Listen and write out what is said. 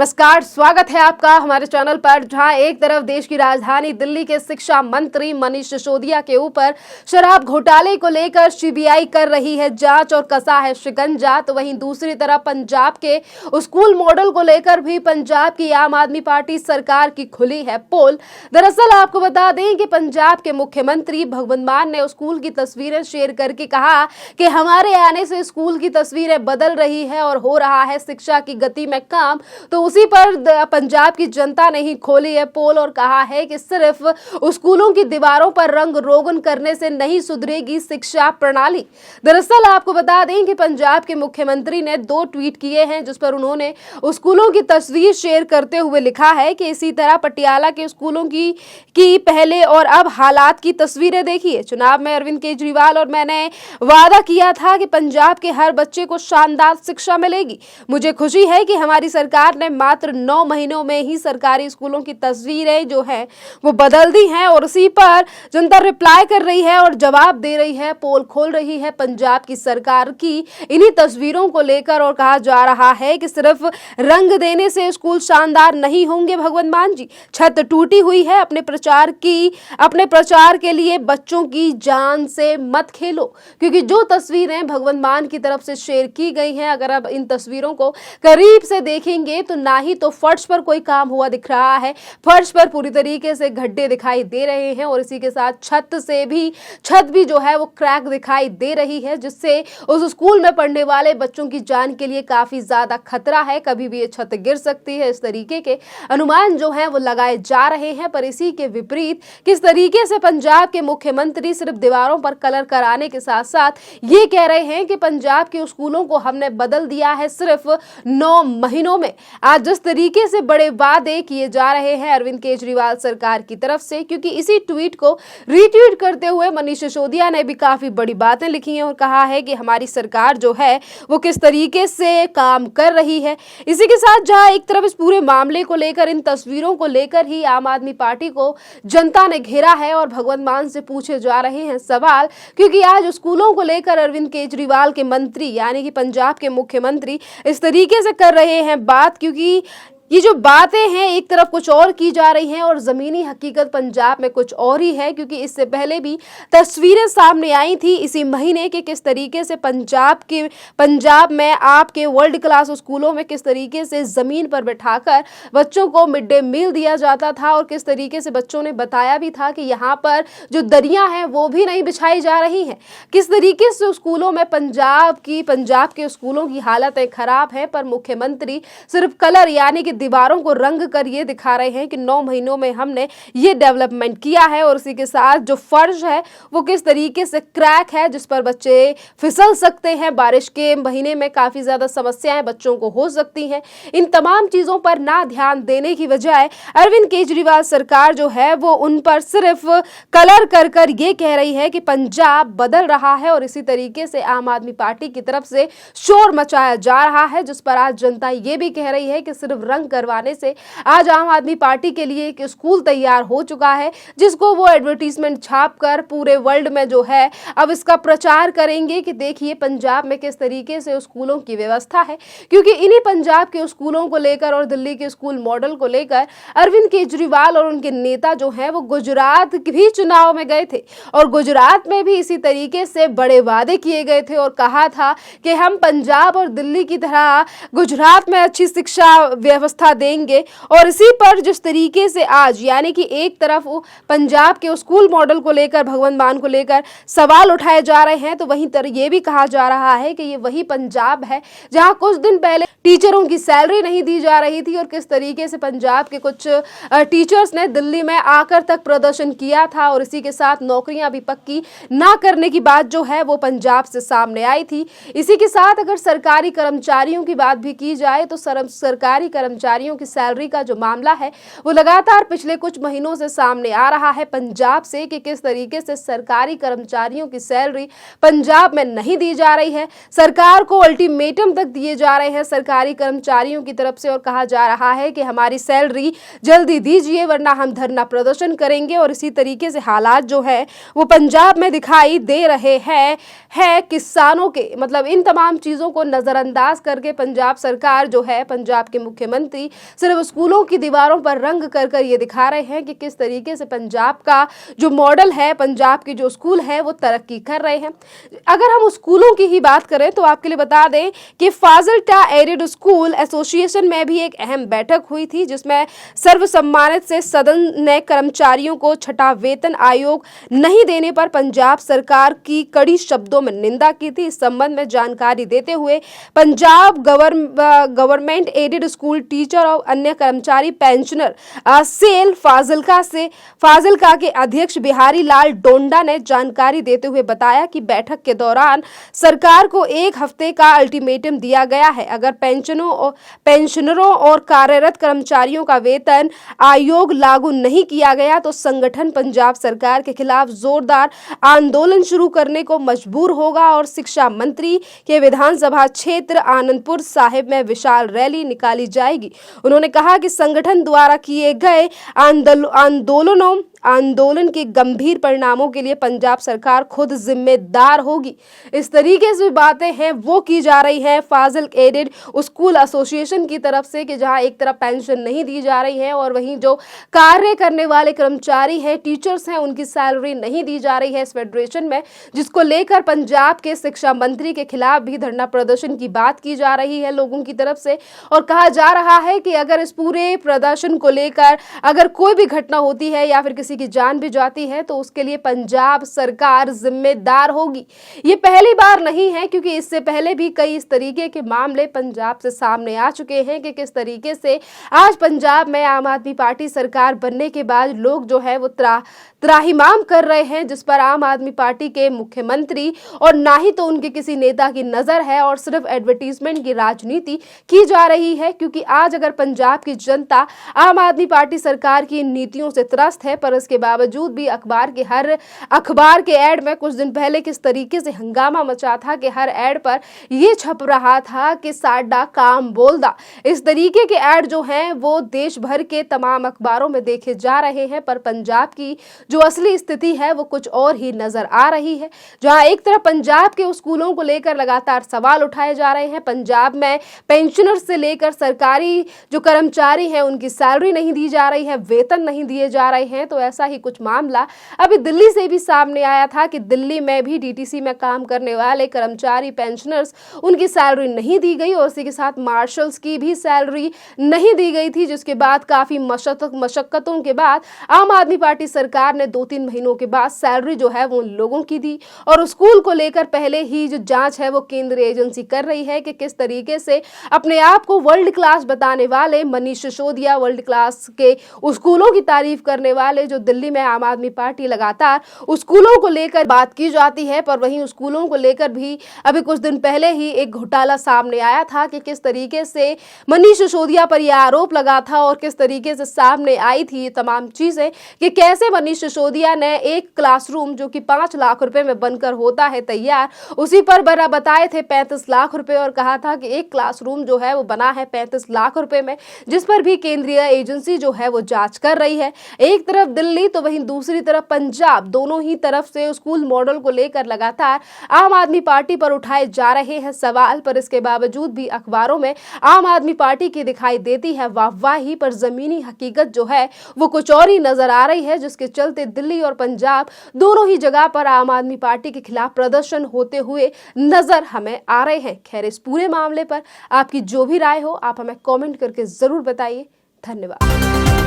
नमस्कार, स्वागत है आपका हमारे चैनल पर। जहां एक तरफ देश की राजधानी दिल्ली के शिक्षा मंत्री मनीष सिसोदिया के ऊपर शराब घोटाले को लेकर सीबीआई कर रही है जांच और कसा है शिकंजा, तो वहीं दूसरी तरफ पंजाब के स्कूल मॉडल को लेकर भी पंजाब की आम आदमी पार्टी सरकार की खुली है पोल। दरअसल आपको बता दें कि पंजाब के मुख्यमंत्री भगवंत मान ने स्कूल की तस्वीरें शेयर करके कहा कि हमारे आने से स्कूल की तस्वीरें बदल रही है और हो रहा है शिक्षा की गति में काम। तो उसी पर पंजाब की जनता ने ही खोली है पोल और कहा है कि सिर्फ स्कूलों की दीवारों पर रंग रोगन करने से नहीं सुधरेगी शिक्षा प्रणाली। दरअसल आपको बता दें कि पंजाब के मुख्यमंत्री ने 2 ट्वीट किए हैं, जिस पर उन्होंने स्कूलों की तस्वीर शेयर करते हुए लिखा है कि इसी तरह पटियाला के स्कूलों की पहले और अब हालात की तस्वीरें देखिए। चुनाव में अरविंद केजरीवाल और मैंने वादा किया था कि पंजाब के हर बच्चे को शानदार शिक्षा मिलेगी। मुझे खुशी है कि हमारी सरकार ने मात्र 9 महीनों में ही सरकारी स्कूलों की तस्वीरें जो है वो बदल दी हैं और उसी पर जनता रिप्लाई कर रही है और जवाब दे रही है, पोल खोल रही है पंजाब की सरकार की इन्हीं तस्वीरों को लेकर। और कहा जा रहा है कि सिर्फ रंग देने से स्कूल शानदार नहीं होंगे भगवंत मान जी। छत टूटी हुई है, अपने प्रचार के लिए बच्चों की जान से मत खेलो, क्योंकि जो तस्वीरें भगवंत मान की तरफ से शेयर की गई हैं, अगर अब इन तस्वीरों को करीब से देखेंगे तो ना ही तो फर्श पर कोई काम हुआ दिख रहा है, फर्श पर पूरी तरीके से गड्ढे दिखाई दे रहे हैं और इसी के साथ छत भी जो है वो क्रैक दिखाई दे रही है, जिससे उस स्कूल में पढ़ने वाले बच्चों की जान के लिए काफी ज्यादा खतरा है। कभी भी ये छत गिर सकती है, इस तरीके के अनुमान जो है वो लगाए जा रहे हैं। पर इसी के विपरीत किस तरीके से पंजाब के मुख्यमंत्री सिर्फ दीवारों पर कलर कराने के साथ साथ ये कह रहे हैं कि पंजाब के स्कूलों को हमने बदल दिया है सिर्फ 9 महीनों में। आज जिस तरीके से बड़े वादे किए जा रहे हैं अरविंद केजरीवाल सरकार की तरफ से, क्योंकि इसी ट्वीट को रीट्वीट करते हुए मनीष सिसोदिया ने भी काफी बड़ी बातें लिखी हैं और कहा है कि हमारी सरकार जो है वो किस तरीके से काम कर रही है। इसी के साथ जहां एक तरफ इस पूरे मामले को लेकर, इन तस्वीरों को लेकर ही आम आदमी पार्टी को जनता ने घेरा है और भगवंत मान से पूछे जा रहे हैं सवाल, क्योंकि आज स्कूलों को लेकर अरविंद केजरीवाल के मंत्री यानी कि पंजाब के मुख्यमंत्री इस तरीके से कर रहे हैं बात, क्योंकि ये जो बातें हैं एक तरफ कुछ और की जा रही हैं और जमीनी हकीकत पंजाब में कुछ और ही है। क्योंकि इससे पहले भी तस्वीरें सामने आई थी इसी महीने के, किस तरीके से पंजाब में आपके वर्ल्ड क्लास स्कूलों में किस तरीके से जमीन पर बिठाकर बच्चों को मिड डे मील दिया जाता था और किस तरीके से बच्चों ने बताया भी था कि यहाँ पर जो दरियां हैं वो भी नहीं बिछाई जा रही हैं। किस तरीके से स्कूलों में पंजाब के स्कूलों की हालतें खराब है, पर मुख्यमंत्री सिर्फ कलर यानी कि दीवारों को रंग कर ये दिखा रहे हैं कि 9 महीनों में हमने ये डेवलपमेंट किया है। और इसी के साथ जो फर्श है वो किस तरीके से क्रैक है, जिस पर बच्चे फिसल सकते हैं। बारिश के महीने में काफी ज्यादा समस्याएं बच्चों को हो सकती हैं। इन तमाम चीजों पर ना ध्यान देने की बजाय अरविंद केजरीवाल सरकार जो है वो उन पर सिर्फ कलर कर ये कह रही है कि पंजाब बदल रहा है और इसी तरीके से आम आदमी पार्टी की तरफ से शोर मचाया जा रहा है, जिस पर आज जनता ये भी कह रही है कि सिर्फ रंग करवाने से आज आम आदमी पार्टी के लिए एक स्कूल तैयार हो चुका है, जिसको वो एडवर्टीजमेंट छापकर पूरे वर्ल्ड में जो है अब इसका प्रचार करेंगे कि देखिए पंजाब में किस तरीके से स्कूलों की व्यवस्था है। क्योंकि इन्हीं पंजाब के स्कूलों को लेकर और दिल्ली के स्कूल मॉडल को लेकर अरविंद केजरीवाल और उनके नेता जो हैं वो गुजरात भी चुनाव में गए थे और गुजरात में भी इसी तरीके से बड़े वादे किए गए थे और कहा था कि हम पंजाब और दिल्ली की तरह गुजरात में अच्छी शिक्षा व्यवस्था देंगे। और इसी पर जिस तरीके से आज यानी कि एक तरफ पंजाब के स्कूल मॉडल को लेकर भगवंत मान को लेकर सवाल उठाए जा रहे हैं, तो वहीं ये भी कहा जा रहा है कि ये वही पंजाब है जहां कुछ दिन पहले टीचरों की सैलरी नहीं दी जा रही थी और किस तरीके से पंजाब के कुछ टीचर्स ने दिल्ली में आकर तक प्रदर्शन किया था और इसी के साथ नौकरियां भी पक्की ना करने की बात जो है वो पंजाब से सामने आई थी। इसी के साथ अगर सरकारी कर्मचारियों की बात भी की जाए तो सरकारी कर्मचारियों की सैलरी का जो मामला है वो लगातार पिछले कुछ महीनों से सामने आ रहा है पंजाब से कि किस तरीके से सरकारी कर्मचारियों की सैलरी पंजाब में नहीं दी जा रही है। सरकार को अल्टीमेटम तक दिए जा रहे हैं सरकारी कर्मचारियों की तरफ से और कहा जा रहा है कि हमारी सैलरी जल्दी दीजिए वरना हम धरना प्रदर्शन करेंगे। और इसी तरीके से हालात जो है वो पंजाब में दिखाई दे रहे हैं किसानों के, मतलब इन तमाम चीजों को नजरअंदाज करके पंजाब सरकार जो है, पंजाब के मुख्यमंत्री मंत्री सिर्फ स्कूलों की दीवारों पर रंग कर ये दिखा रहे हैं कि किस तरीके से पंजाब का जो मॉडल है, पंजाब के जो स्कूल है वो तरक्की कर रहे हैं। अगर हम स्कूलों की ही बात करें तो आपके लिए बता दें कि फाजिल्टा एडेड स्कूल एसोसिएशन में भी एक अहम बैठक हुई थी, जिसमें सर्वसम्मानित से सदन ने कर्मचारियों को छठा वेतन आयोग नहीं देने पर पंजाब सरकार की कड़ी शब्दों में निंदा की थी। इस संबंध में जानकारी देते हुए Punjab government aided school teacher और अन्य कर्मचारी पेंशनर सेल फाजिल्का के अध्यक्ष बिहारी लाल डोंडा ने जानकारी देते हुए बताया कि बैठक के दौरान सरकार को 1 हफ्ते का अल्टीमेटम दिया गया है। अगर पेंशनरों और कार्यरत कर्मचारियों का वेतन आयोग लागू नहीं किया गया तो संगठन पंजाब सरकार के खिलाफ जोरदार आंदोलन शुरू करने को मजबूर होगा और शिक्षा मंत्री के विधानसभा क्षेत्र आनंदपुर साहिब में विशाल रैली निकाली जाएगी। उन्होंने कहा कि संगठन द्वारा किए गए आंदोलन के गंभीर परिणामों के लिए पंजाब सरकार खुद जिम्मेदार होगी। इस तरीके से बातें हैं वो की जा रही है फाजिल एडेड स्कूल एसोसिएशन की तरफ से कि जहां एक तरफ पेंशन नहीं दी जा रही है और वहीं जो कार्य करने वाले कर्मचारी हैं, टीचर्स हैं, उनकी सैलरी नहीं दी जा रही है इस फेडरेशन में, जिसको लेकर पंजाब के शिक्षा मंत्री के खिलाफ भी धरना प्रदर्शन की बात की जा रही है लोगों की तरफ से। और कहा जा रहा है कि अगर इस पूरे प्रदर्शन को लेकर अगर कोई भी घटना होती है या फिर किसी की जान भी जाती है तो उसके लिए पंजाब सरकार जिम्मेदार होगी। ये पहली बार नहीं है, क्योंकि इससे पहले भी कई इस तरीके के मामले पंजाब से सामने आ चुके हैं कि किस तरीके से आज पंजाब में आम आदमी पार्टी सरकार बनने के बाद लोग जो है वो त्राहिमाम कर रहे हैं, जिस पर आम आदमी पार्टी के मुख्यमंत्री और ना ही तो उनके किसी नेता की नजर है और सिर्फ एडवर्टीजमेंट की राजनीति की जा रही है। क्योंकि आज अगर पंजाब की जनता आम आदमी पार्टी सरकार की नीतियों से त्रस्त है, पर इसके बावजूद भी हर अखबार के ऐड में कुछ दिन पहले किस तरीके से हंगामा मचा था कि हर ऐड पर यह छप रहा था कि साडा काम बोलदा। इस तरीके के ऐड जो हैं वो देश भर के तमाम अखबारों में देखे जा रहे हैं, पर पंजाब की जो असली स्थिति है वो कुछ और ही नजर आ रही है। जहां एक तरफ पंजाब के स्कूलों को लेकर लगातार सवाल उठाए जा रहे हैं, पंजाब में पेंशनर से लेकर सरकारी जो कर्मचारी हैं उनकी सैलरी नहीं दी जा रही है, वेतन नहीं दिए जा रहे हैं, तो ऐसा ही कुछ मामला अभी दिल्ली से भी सामने आया था कि दिल्ली में भी डीटीसी में काम करने वाले कर्मचारी पेंशनर्स उनकी सैलरी नहीं दी गई और इसी के साथ मार्शल्स की भी सैलरी नहीं दी गई थी, जिसके बाद काफी मशक्कतों के बाद आम आदमी पार्टी सरकार ने 2-3 महीनों के बाद सैलरी जो है वो लोगों की दी। और स्कूल को लेकर पहले ही जो जांच है वो केंद्रीय एजेंसी कर रही है कि किस तरीके से अपने आप को वर्ल्ड क्लास बताने वाले मनीष सिसोदिया, वर्ल्ड क्लास के स्कूलों की तारीफ करने वाले जो दिल्ली में आम आदमी पार्टी लगातार स्कूलों को लेकर बात की जाती है, पर वहीं स्कूलों को लेकर भी अभी कुछ दिन पहले ही एक घोटाला सामने आया था कि किस तरीके से मनीष सिसोदिया पर यह आरोप लगा था और किस तरीके से सामने आई थी ये तमाम चीजें कि कैसे मनीष सिसोदिया ने एक क्लासरूम जो कि 5 लाख रुपए में बनकर होता है तैयार, उसी पर बताए थे 35 लाख रुपए और कहा था कि एक क्लासरूम जो है वो बना है 35 लाख रुपए में, जिस पर भी केंद्रीय एजेंसी जो है वो जांच कर रही है। एक तरफ दिल्ली तो वहीं दूसरी तरफ पंजाब, दोनों ही तरफ से स्कूल मॉडल को लेकर लगातार आम आदमी पार्टी पर उठाए जा रहे हैं सवाल, पर इसके बावजूद भी अखबारों में आम आदमी पार्टी की दिखाई देती है वाहवाही, पर जमीनी हकीकत जो है वो कुछ और ही नजर आ रही है, जिसके चलते दिल्ली और पंजाब दोनों ही जगह पर आम आदमी पार्टी के खिलाफ प्रदर्शन होते हुए नजर हमें आ रहे हैं। खैर, इस पूरे मामले पर आपकी जो भी राय हो आप हमें कमेंट करके जरूर बताइए। धन्यवाद।